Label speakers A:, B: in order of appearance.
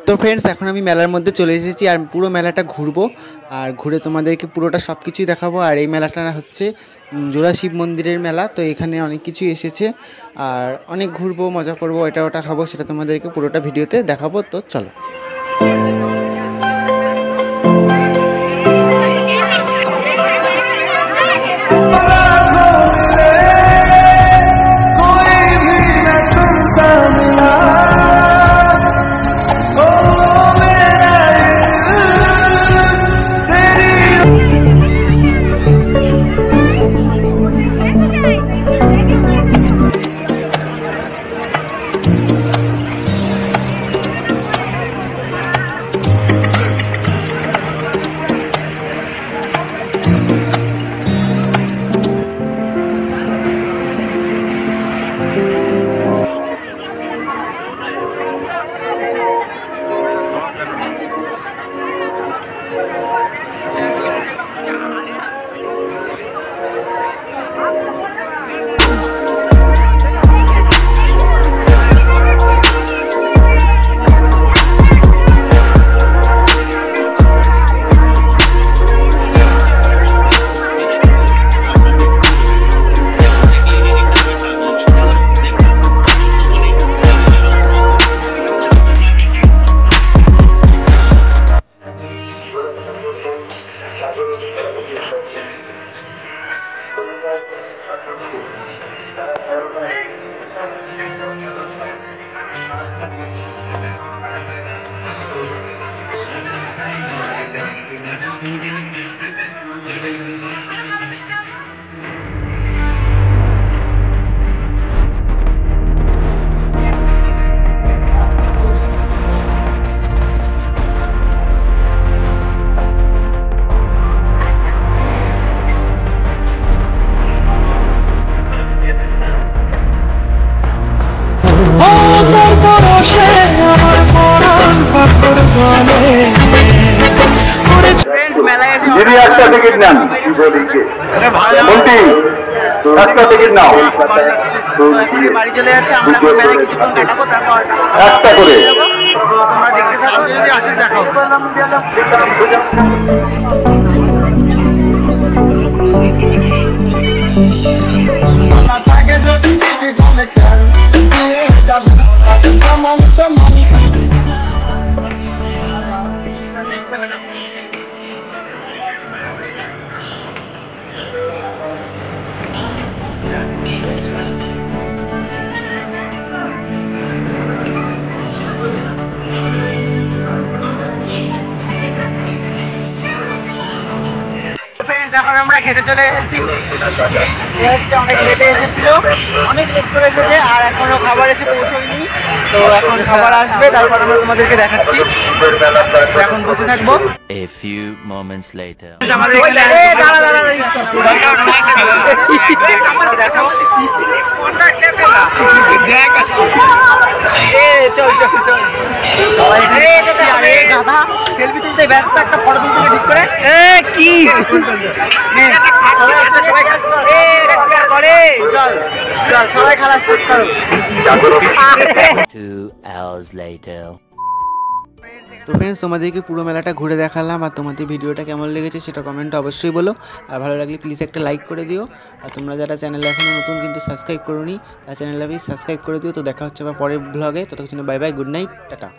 A: তো ফ্রেন্ডস, এখন আমি মেলার মধ্যে চলে এসেছি আর পুরো মেলাটা ঘুরবো আর ঘুরে তোমাদেরকে পুরোটা সব কিছুই দেখাবো। আর এই মেলাটা হচ্ছে জোড়া শিব মন্দিরের মেলা। তো এখানে অনেক কিছুই এসেছে আর অনেক ঘুরবো, মজা করবো, এটা ওটা খাবো, সেটা তোমাদেরকে পুরোটা ভিডিওতে দেখাবো। তো চলো।
B: দিদি একটা টিকিট নেন, একটা টিকিট নাও,
A: বাড়ি চলে যাচ্ছে। আমরা মেলায় কিছুক্ষণ কাটাবো, তারপর
B: একটা করে।
A: তোমরা দেখতে থাকো, যদি আসিস দেখাও। এখন আমরা খেতে চলে এসেছি। অনেক লেটে এসেছিল, অনেক লেট করে এসেছে আর এখনো খাবার এসে পৌঁছয়নি। তো এখন খাবার আসবে, তারপর আমরা তোমাদেরকে দেখাচ্ছি। এখন বসে থাকবো।
C: A few moments later.
A: চল চল চল, গাধা সেলফি তুলতে ব্যস্ত, একটা ফটো তুলতে ঠিক করে কি চল চল, সবাই খালাস করো।
C: 2 hours later.
A: তো ফ্রেন্ডস, তোমাদেরকে পুরো মেলাটা ঘুরে দেখালাম আর তোমাদের ভিডিওটা কেমন লেগেছে সেটা কমেন্টে অবশ্যই বলো। আর ভালো লাগলে প্লিজ একটা লাইক করে দিও। আর তোমরা যারা চ্যানেলে এখনও নতুন কিন্তু সাবস্ক্রাইব করোনি, তার চ্যানেলটা প্লিজ সাবস্ক্রাইব করে দিও। তো দেখা হচ্ছে আবার পরের ব্লগে। ততক্ষণ bye bye, good night, tata.